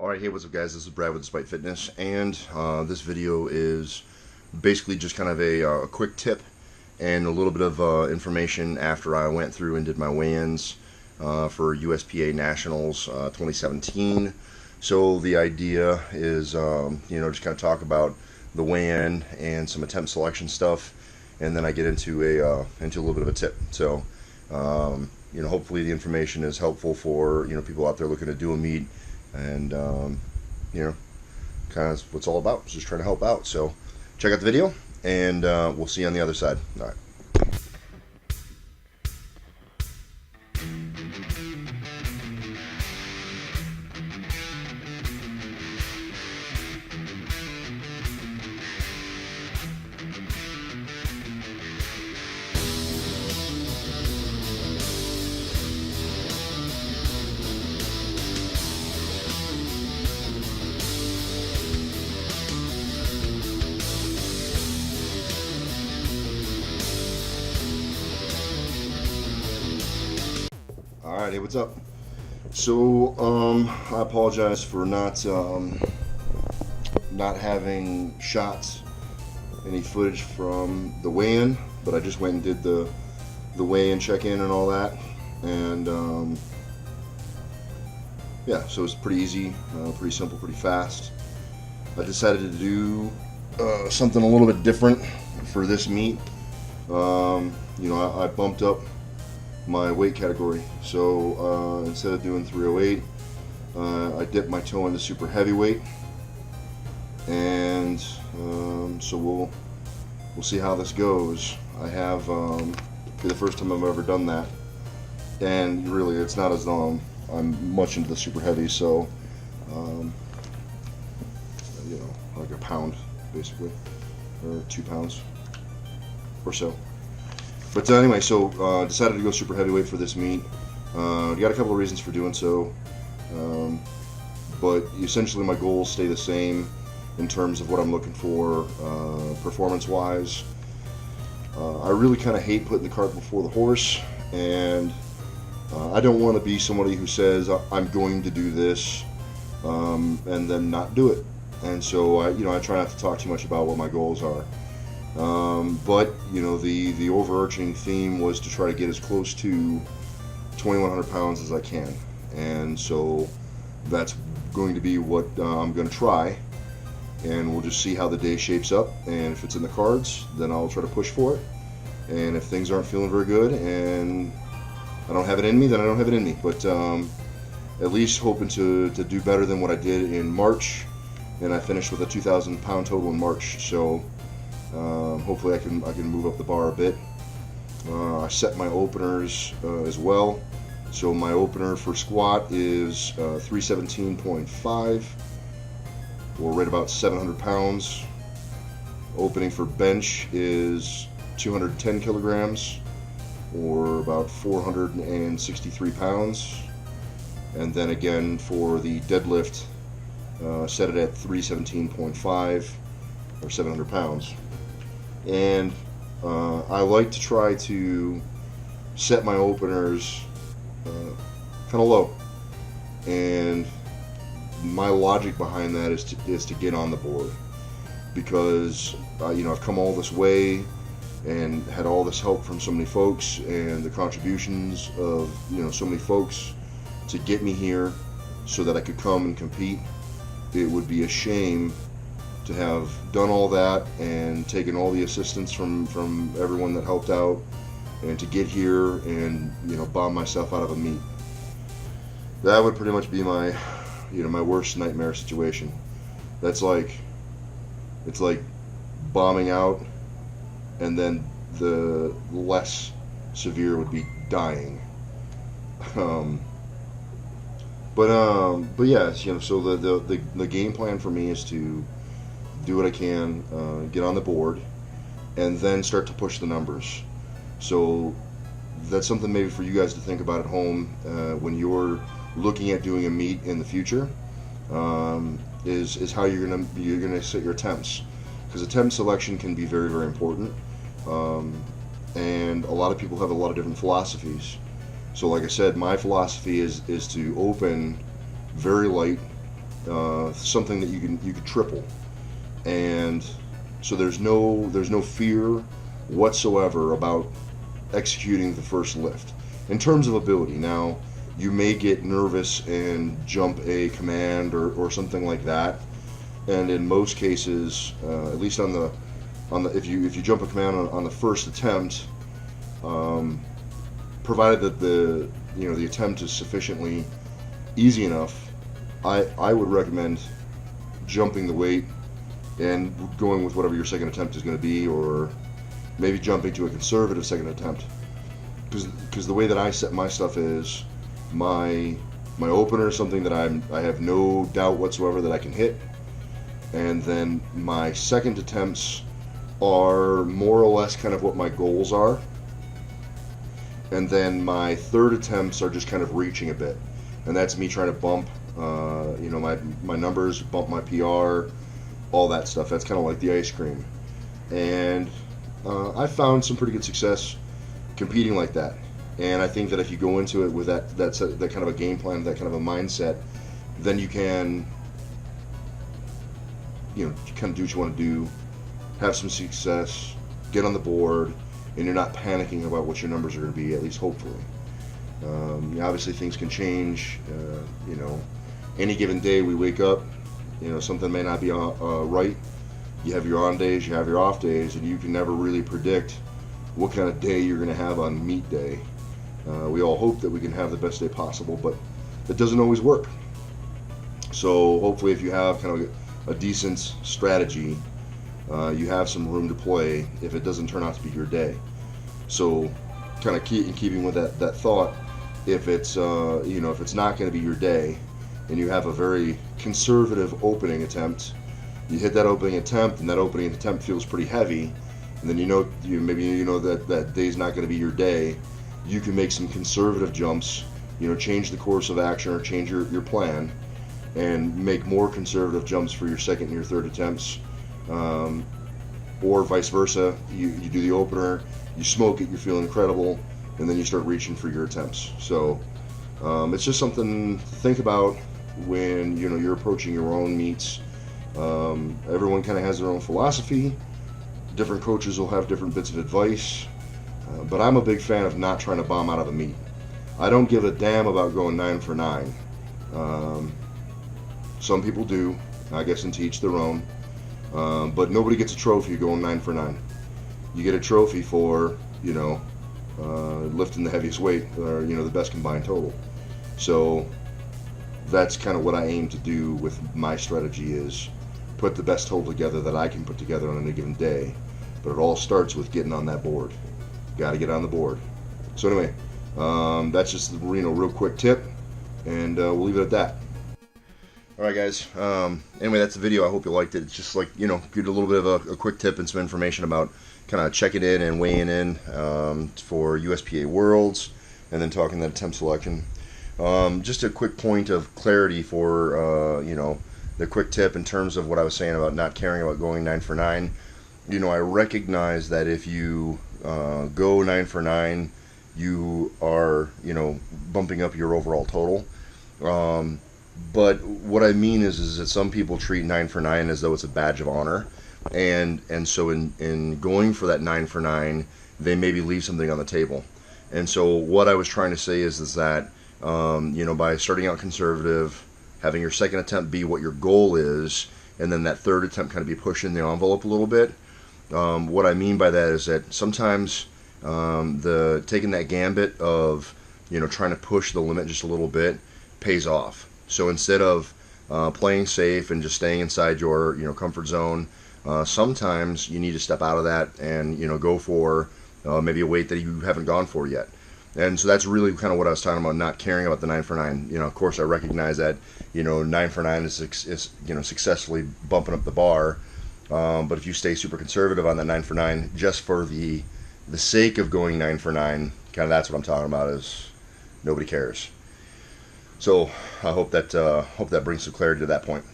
Alright, hey, what's up guys? This is Brad with Despite Fitness, and this video is basically just kind of a quick tip and a little bit of information after I went through and did my weigh-ins for USPA Nationals 2017. So the idea is, just kind of talk about the weigh-in and some attempt selection stuff, and then I get into into a little bit of a tip. So, hopefully the information is helpful for people out there looking to do a meet. And kind of what's all about. Just trying to help out. So check out the video, and we'll see you on the other side. All right. Alright, hey, what's up? So, I apologize for not having shots, any footage from the weigh-in, but I just went and did the weigh-in, check-in, and all that, and yeah, so it's pretty easy, pretty simple, pretty fast. I decided to do something a little bit different for this meet. I bumped up my weight category. So instead of doing 308, I dipped my toe into super heavyweight, and so we'll see how this goes. I have for the first time I've ever done that, and really it's not as I'm much into the super heavy, so like a pound basically, or 2 pounds or so. But anyway, so decided to go super heavyweight for this meet. Got a couple of reasons for doing so, but essentially my goals stay the same in terms of what I'm looking for performance-wise. I really kind of hate putting the cart before the horse, and I don't want to be somebody who says I'm going to do this and then not do it. And so I try not to talk too much about what my goals are. But the overarching theme was to try to get as close to 2,100 pounds as I can, and so that's going to be what I'm going to try, and we'll just see how the day shapes up, and if it's in the cards, then I'll try to push for it, and if things aren't feeling very good and I don't have it in me, then I don't have it in me, but at least hoping to do better than what I did in March, and I finished with a 2,000 pound total in March, so hopefully I can move up the bar a bit. I set my openers as well. So my opener for squat is 317.5, or right about 700 pounds. Opening for bench is 210 kilograms, or about 463 pounds. And then again for the deadlift, set it at 317.5, or 700 pounds. And I like to try to set my openers kind of low, and my logic behind that is to get on the board, because I've come all this way and had all this help from so many folks, and the contributions of so many folks to get me here so that I could come and compete. It would be a shame to have done all that and taken all the assistance from everyone that helped out, and to get here and bomb myself out of a meet. That would pretty much be my my worst nightmare situation. It's like bombing out, and then the less severe would be dying. But yes, so the game plan for me is to do what I can, get on the board, and then start to push the numbers. So that's something maybe for you guys to think about at home when you're looking at doing a meet in the future. Is how you're gonna set your attempts, because attempt selection can be very, very important, and a lot of people have a lot of different philosophies. So like I said, my philosophy is to open very light something that you can triple, and so there's no fear whatsoever about executing the first lift. In terms of ability, now you may get nervous and jump a command or something like that, and in most cases, at least on the if you jump a command on the first attempt, provided that the attempt is sufficiently easy enough, I would recommend jumping the weight and going with whatever your second attempt is going to be, or maybe jumping to a conservative second attempt. Because the way that I set my stuff is my opener is something that I have no doubt whatsoever that I can hit, and then my second attempts are more or less kind of what my goals are, and then my third attempts are just kind of reaching a bit, and that's me trying to bump my numbers, bump my PR, all that stuff. That's kind of like the ice cream, and I found some pretty good success competing like that. And I think that if you go into it with that kind of a game plan, that kind of a mindset, then you can kind of do what you want to do, have some success, get on the board, and you're not panicking about what your numbers are going to be, at least hopefully. Obviously things can change. Any given day we wake up, something may not be right. You have your on days, you have your off days, and you can never really predict what kind of day you're going to have on meet day. We all hope that we can have the best day possible, but it doesn't always work. So hopefully if you have kind of a decent strategy, you have some room to play if it doesn't turn out to be your day. So kind of in keeping with that thought, if it's if it's not going to be your day and you have a very conservative opening attempt, you hit that opening attempt and that opening attempt feels pretty heavy, and then that day's not going to be your day, you can make some conservative jumps, change the course of action or change your plan and make more conservative jumps for your second and your third attempts, or vice versa. You do the opener, you smoke it, you're feeling incredible, and then you start reaching for your attempts. So it's just something to think about when you're approaching your own meets. Everyone kind of has their own philosophy. Different coaches will have different bits of advice, but I'm a big fan of not trying to bomb out of a meet. I don't give a damn about going 9 for 9. Some people do, I guess, and to each their own. But nobody gets a trophy going 9 for 9. You get a trophy for lifting the heaviest weight, or the best combined total. So that's kind of what I aim to do with my strategy, is put the best total together that I can put together on any given day. But it all starts with getting on that board. Got to get on the board. So anyway, that's just real quick tip, and we'll leave it at that. Alright guys, anyway, that's the video. I hope you liked it. It's just like, give a little bit of a quick tip and some information about kind of checking in and weighing in for USPA Worlds, and then talking that attempt selection. Just a quick point of clarity for, the quick tip in terms of what I was saying about not caring about going 9 for 9. I recognize that if you go 9 for 9, you are, bumping up your overall total. But what I mean is that some people treat 9 for 9 as though it's a badge of honor, and so in going for that 9 for 9, they maybe leave something on the table. And so what I was trying to say is that by starting out conservative, having your second attempt be what your goal is, and then that third attempt kind of be pushing the envelope a little bit. What I mean by that is that sometimes taking that gambit of trying to push the limit just a little bit pays off. So instead of playing safe and just staying inside your comfort zone, sometimes you need to step out of that and go for maybe a weight that you haven't gone for yet. And so that's really kind of what I was talking about, not caring about the 9 for 9. Of course I recognize that 9 for 9 is successfully bumping up the bar, but if you stay super conservative on that 9 for 9 just for the sake of going 9 for 9, kind of that's what I'm talking about, is nobody cares. So I hope that brings some clarity to that point.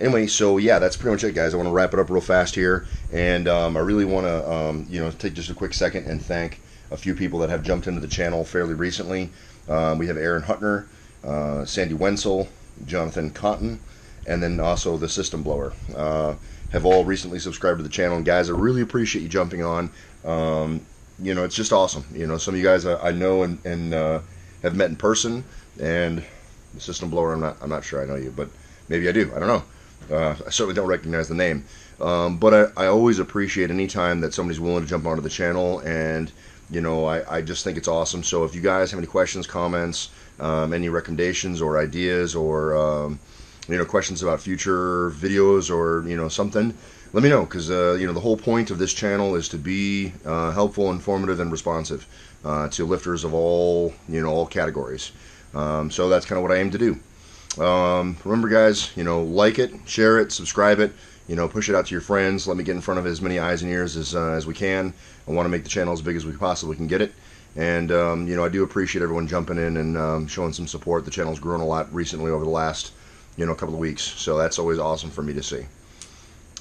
Anyway, so yeah, that's pretty much it, guys. I want to wrap it up real fast here, and I really want to take just a quick second and thank a few people that have jumped into the channel fairly recently. We have Aaron Hutner, Sandy Wenzel, Jonathan Cotton, and then also the System Blower. Have all recently subscribed to the channel, and guys, I really appreciate you jumping on. You know, it's just awesome. You know, some of you guys I know and have met in person, and the System Blower, I'm not sure I know you, but maybe I do. I don't know. I certainly don't recognize the name. But I always appreciate any time that somebody's willing to jump onto the channel, and you know, I just think it's awesome. So if you guys have any questions, comments, any recommendations or ideas, or you know, questions about future videos, or you know, something, let me know, because you know, the whole point of this channel is to be helpful, informative, and responsive to lifters of all, you know, all categories. So that's kind of what I aim to do. Remember, guys, you know, like it, share it, subscribe it, you know, push it out to your friends. Let me get in front of as many eyes and ears as we can. I want to make the channel as big as we possibly can get it. And you know, I do appreciate everyone jumping in and showing some support. The channel's grown a lot recently over the last, you know, couple of weeks, so that's always awesome for me to see.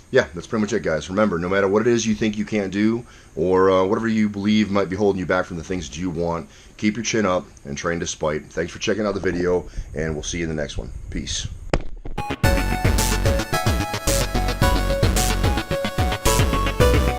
Yeah, that's pretty much it, guys. Remember, no matter what it is you think you can't do, or whatever you believe might be holding you back from the things that you want, keep your chin up and train despite. Thanks for checking out the video, and we'll see you in the next one. Peace.